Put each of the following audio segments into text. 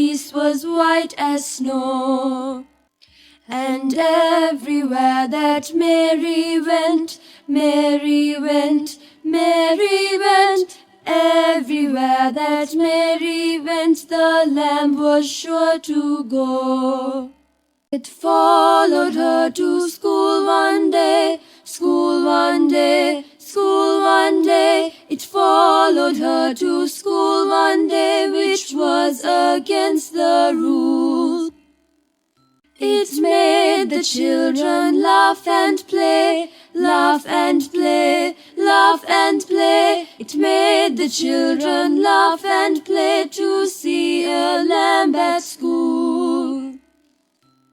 fleece was white as snow. And everywhere that Mary went, Mary went, Mary went. Everywhere that Mary went, the lamb was sure to go. It followed her to school one day, school one day, school one day. It followed her to school one day, which was against the rule. It made the children laugh and play, laugh and play, laugh and play. It made the children laugh and play to see a lamb at school.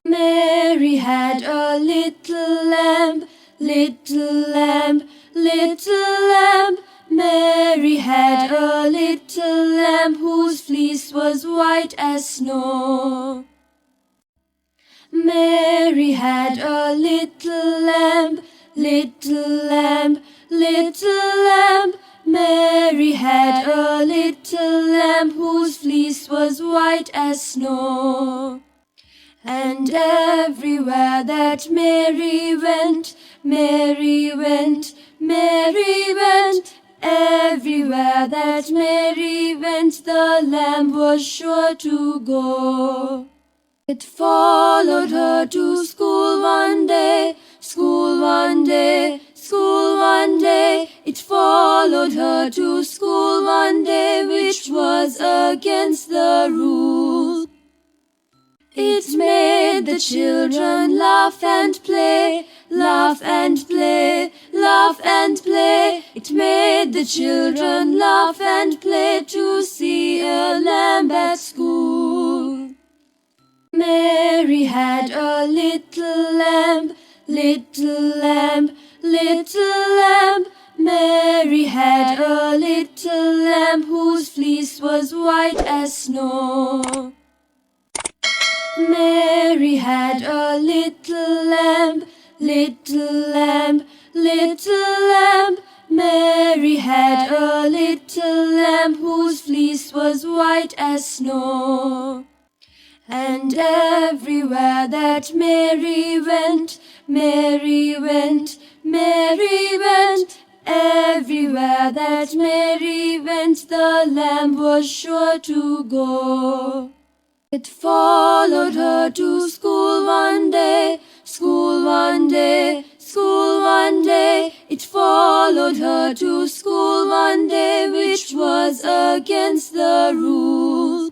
Mary had a little lamb, little lamb, little lamb. Mary had a little lamb whose fleece was white as snow. Mary had a little lamb, little lamb, little lamb. Mary had a little lamb whose fleece was white as snow. And everywhere that Mary went, Mary went, Mary went. Everywhere that Mary went, the lamb was sure to go. It followed her to school one day, school one day, school one day. It followed her to school one day, which was against the rule. It made the children laugh and play, laugh and play, laugh and play. It made the children laugh and play to see a lamb at school. Mary had a little lamb, little lamb, little lamb. Mary had a little lamb whose fleece was white as snow. Mary had a little lamb, little lamb, little lamb. Mary had a little lamb whose fleece was white as snow. And everywhere that Mary went, Mary went, Mary went. Everywhere that Mary went, the lamb was sure to go. It followed her to school one day, school one day, school one day. It followed her to school one day, which was against the rule.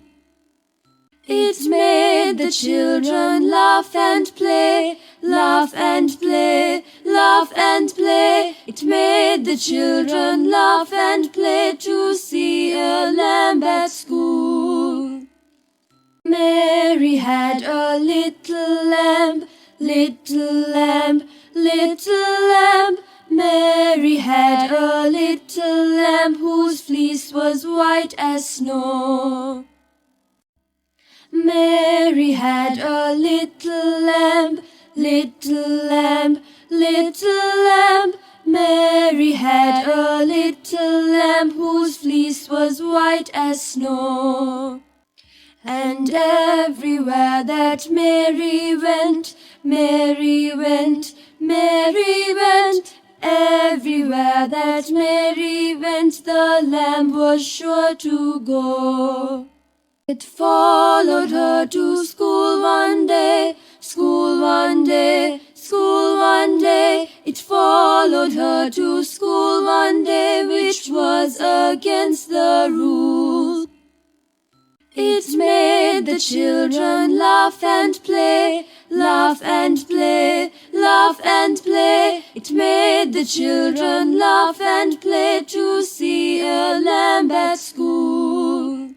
It made the children laugh and play, laugh and play, laugh and play. It made the children laugh and play to see a lamb at school. Mary had a little lamb, little lamb, little lamb. Mary had a little lamb whose fleece was white as snow. Mary had a little lamb, little lamb, little lamb. Mary had a little lamb whose fleece was white as snow. And everywhere that Mary went, Mary went, Mary went. Everywhere that Mary went, the lamb was sure to go. It followed her to school one day, school one day, school one day. It followed her to school one day, which was against the rule. It made the children laugh and play, laugh and play, laugh and play. It made the children laugh and play to see a lamb at school.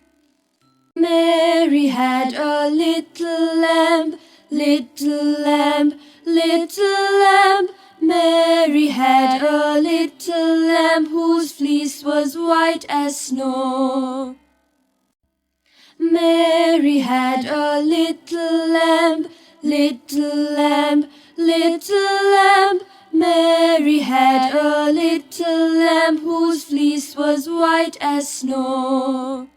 Mary had a little lamb, little lamb, little lamb. Mary had a little lamb whose fleece was white as snow. Mary had a little lamb, little lamb, little lamb. Mary had a little lamb whose fleece was white as snow.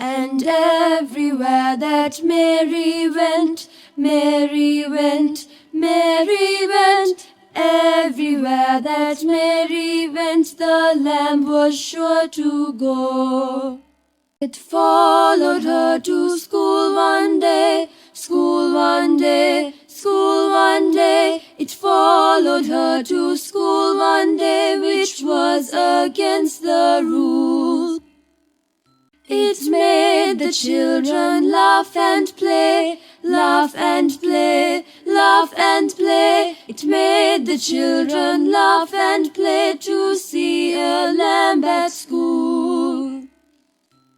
And everywhere that Mary went, Mary went, Mary went. Everywhere that Mary went, the lamb was sure to go. It followed her to school one day, school one day, school one day. It followed her to school one day, which was against the rules. It made the children laugh and play, laugh and play, laugh and play. It made the children laugh and play to see a lamb at school.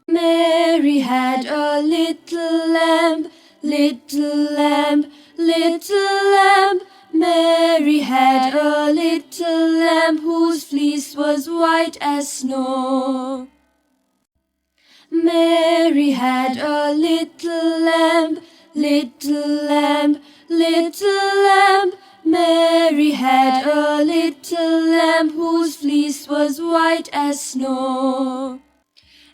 Mary had a little lamb, little lamb, little lamb. Mary had a little lamb whose fleece was white as snow. Mary had a little lamb, little lamb, little lamb. Mary had a little lamb whose fleece was white as snow.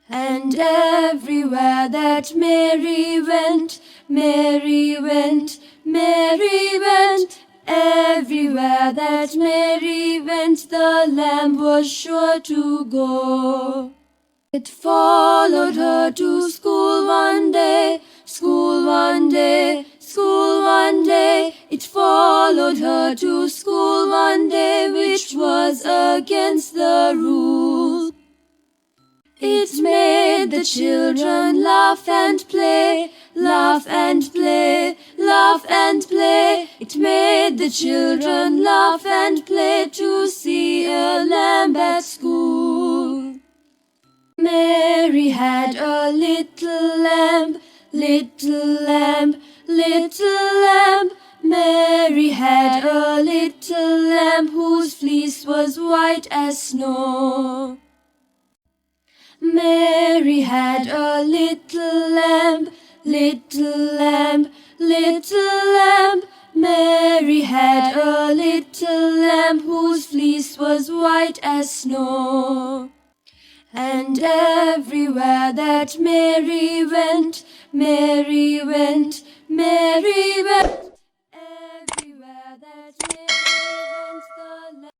And everywhere that Mary went, Mary went, Mary went. Everywhere that Mary went, the lamb was sure to go. It followed her to school one day, school one day, school one day. It followed her to school one day, which was against the rules. It made the children laugh and play, laugh and play, laugh and play. It made the children laugh and play to see a lamb at school. Mary had a little lamb, little lamb, little lamb. Mary had a little lamb whose fleece was white as snow. Mary had a little lamb, little lamb, little lamb. Mary had a little lamb whose fleece was white as snow. And everywhere that Mary went, Mary went, Mary went.